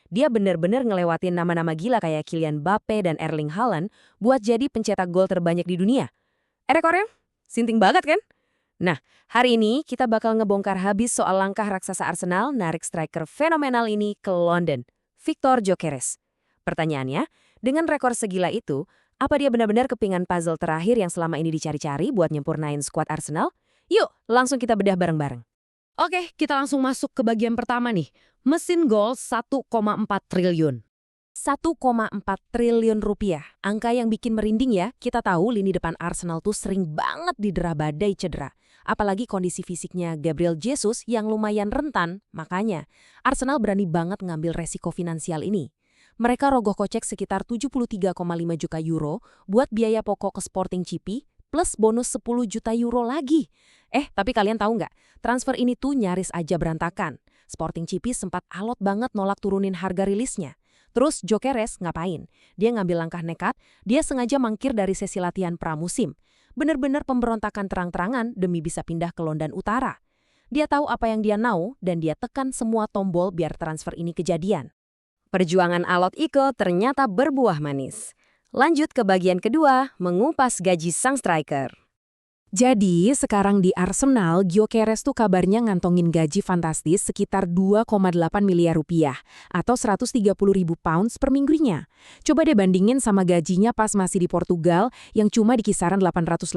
Dia bener-bener ngelewatin nama-nama gila kayak Kylian Mbappe dan Erling Haaland buat jadi pencetak gol terbanyak di dunia. Rekornya? Sinting banget kan? Nah, hari ini kita bakal ngebongkar habis soal langkah raksasa Arsenal narik striker fenomenal ini ke London, Victor Gyökeres. Pertanyaannya, dengan rekor segila itu, apa dia benar-benar kepingan puzzle terakhir yang selama ini dicari-cari buat nyempurnain skuad Arsenal? Yuk, langsung kita bedah bareng-bareng. Oke, kita langsung masuk ke bagian pertama nih. Mesin gol 1,4 triliun. 1,4 triliun rupiah. Angka yang bikin merinding ya. Kita tahu lini depan Arsenal tuh sering banget didera badai cedera. Apalagi kondisi fisiknya Gabriel Jesus yang lumayan rentan. Makanya, Arsenal berani banget ngambil resiko finansial ini. Mereka rogoh kocek sekitar 73,5 juta euro buat biaya pokok ke Sporting CP plus bonus 10 juta euro lagi. Tapi kalian tahu nggak? Transfer ini tuh nyaris aja berantakan. Sporting CP sempat alot banget nolak turunin harga rilisnya. Terus Gyökeres ngapain? Dia ngambil langkah nekat, dia sengaja mangkir dari sesi latihan pramusim. Bener-bener pemberontakan terang-terangan demi bisa pindah ke London Utara. Dia tahu apa yang dia mau dan dia tekan semua tombol biar transfer ini kejadian. Perjuangan alot Iko ternyata berbuah manis. Lanjut ke bagian kedua, mengupas gaji sang striker. Jadi, sekarang di Arsenal, Gyökeres tuh kabarnya ngantongin gaji fantastis sekitar 2,8 miliar rupiah atau 130.000 pounds per minggunya. Coba deh bandingin sama gajinya pas masih di Portugal yang cuma di kisaran 883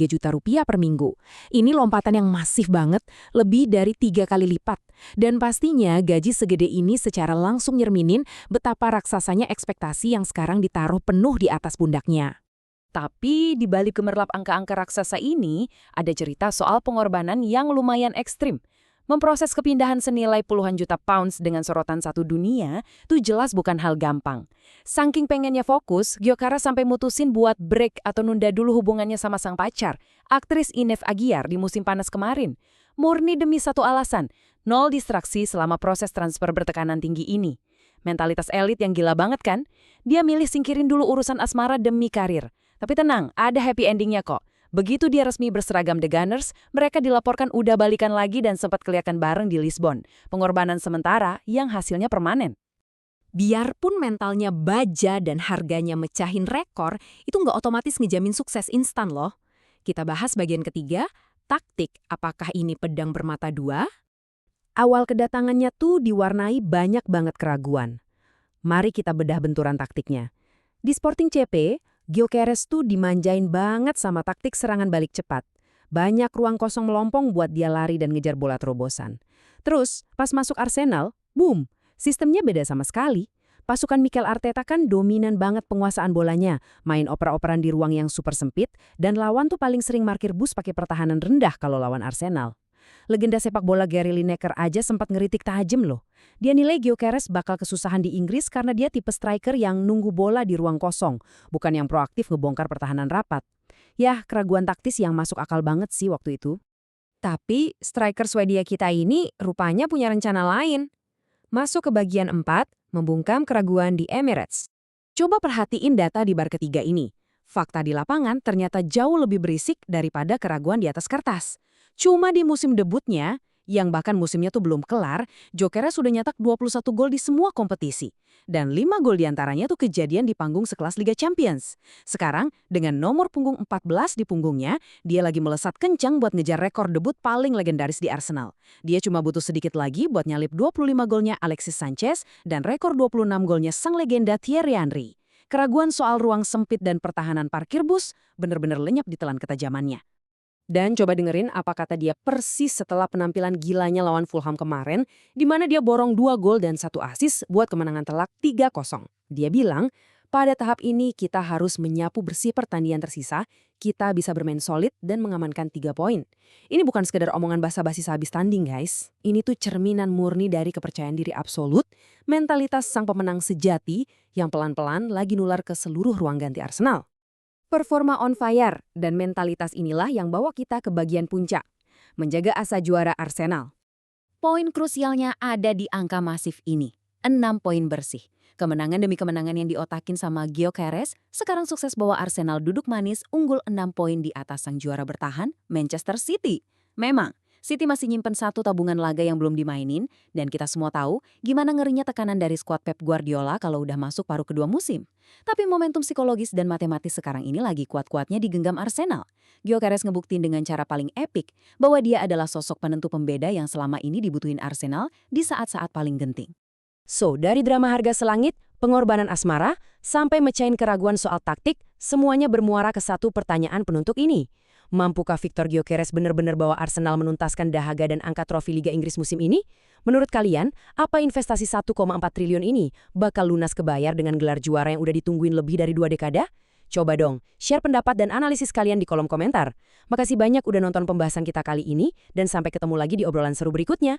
juta rupiah per minggu. Ini lompatan yang masif banget, lebih dari 3 kali lipat. Dan pastinya gaji segede ini secara langsung nyerminin betapa raksasanya ekspektasi yang sekarang ditaruh penuh di atas pundaknya. Tapi di balik gemerlap angka-angka raksasa ini, ada cerita soal pengorbanan yang lumayan ekstrim. Memproses kepindahan senilai puluhan juta pounds dengan sorotan satu dunia, tuh jelas bukan hal gampang. Saking pengennya fokus, Gyökeres sampai mutusin buat break atau nunda dulu hubungannya sama sang pacar, aktris Inês Aguiar di musim panas kemarin. Murni demi satu alasan, nol distraksi selama proses transfer bertekanan tinggi ini. Mentalitas elit yang gila banget kan? Dia milih singkirin dulu urusan asmara demi karir. Tapi tenang, ada happy endingnya kok. Begitu dia resmi berseragam The Gunners, mereka dilaporkan udah balikan lagi dan sempat kelihatan bareng di Lisbon. Pengorbanan sementara yang hasilnya permanen. Biarpun mentalnya baja dan harganya mecahin rekor, itu nggak otomatis ngejamin sukses instan loh. Kita bahas bagian ketiga, taktik. Apakah ini pedang bermata dua? Awal kedatangannya tuh diwarnai banyak banget keraguan. Mari kita bedah benturan taktiknya. Di Sporting CP, Gyökeres tuh dimanjain banget sama taktik serangan balik cepat. Banyak ruang kosong melompong buat dia lari dan ngejar bola terobosan. Terus, pas masuk Arsenal, boom, sistemnya beda sama sekali. Pasukan Mikel Arteta kan dominan banget penguasaan bolanya, main oper-operan di ruang yang super sempit, dan lawan tuh paling sering markir bus pakai pertahanan rendah kalau lawan Arsenal. Legenda sepak bola Gary Lineker aja sempat ngeritik tajam loh. Dia nilai Gyökeres bakal kesusahan di Inggris karena dia tipe striker yang nunggu bola di ruang kosong, bukan yang proaktif ngebongkar pertahanan rapat. Yah, keraguan taktis yang masuk akal banget sih waktu itu. Tapi striker Swedia kita ini rupanya punya rencana lain. Masuk ke bagian 4, membungkam keraguan di Emirates. Coba perhatiin data di bar ketiga ini. Fakta di lapangan ternyata jauh lebih berisik daripada keraguan di atas kertas. Cuma di musim debutnya, yang bahkan musimnya tuh belum kelar, Gyökeres sudah nyetak 21 gol di semua kompetisi. Dan 5 gol diantaranya tuh kejadian di panggung sekelas Liga Champions. Sekarang, dengan nomor punggung 14 di punggungnya, dia lagi melesat kencang buat ngejar rekor debut paling legendaris di Arsenal. Dia cuma butuh sedikit lagi buat nyalip 25 golnya Alexis Sanchez dan rekor 26 golnya sang legenda Thierry Henry. Keraguan soal ruang sempit dan pertahanan parkir bus bener-bener lenyap ditelan ketajamannya. Dan coba dengerin apa kata dia persis setelah penampilan gilanya lawan Fulham kemarin, di mana dia borong 2 gol dan 1 assist buat kemenangan telak 3-0. Dia bilang, pada tahap ini kita harus menyapu bersih pertandingan tersisa, kita bisa bermain solid dan mengamankan 3 poin. Ini bukan sekedar omongan basa-basi sehabis tanding guys. Ini tuh cerminan murni dari kepercayaan diri absolut, mentalitas sang pemenang sejati yang pelan-pelan lagi nular ke seluruh ruang ganti Arsenal. Performa on fire dan mentalitas inilah yang bawa kita ke bagian puncak, menjaga asa juara Arsenal. Poin krusialnya ada di angka masif ini, 6 poin bersih. Kemenangan demi kemenangan yang diotakin sama Gyökeres sekarang sukses bawa Arsenal duduk manis unggul 6 poin di atas sang juara bertahan, Manchester City. Memang, City masih nyimpen satu tabungan laga yang belum dimainin, dan kita semua tahu gimana ngerinya tekanan dari skuad Pep Guardiola kalau udah masuk paruh kedua musim. Tapi momentum psikologis dan matematis sekarang ini lagi kuat-kuatnya digenggam Arsenal. Gyökeres ngebuktiin dengan cara paling epik bahwa dia adalah sosok penentu pembeda yang selama ini dibutuhin Arsenal di saat-saat paling genting. So, dari drama harga selangit, pengorbanan asmara, sampai mecahin keraguan soal taktik, semuanya bermuara ke satu pertanyaan penutup ini. Mampukah Victor Gyökeres benar-benar bawa Arsenal menuntaskan dahaga dan angkat trofi Liga Inggris musim ini? Menurut kalian, apa investasi 1,4 triliun ini bakal lunas kebayar dengan gelar juara yang udah ditungguin lebih dari 2 dekada? Coba dong, share pendapat dan analisis kalian di kolom komentar. Makasih banyak udah nonton pembahasan kita kali ini, dan sampai ketemu lagi di obrolan seru berikutnya.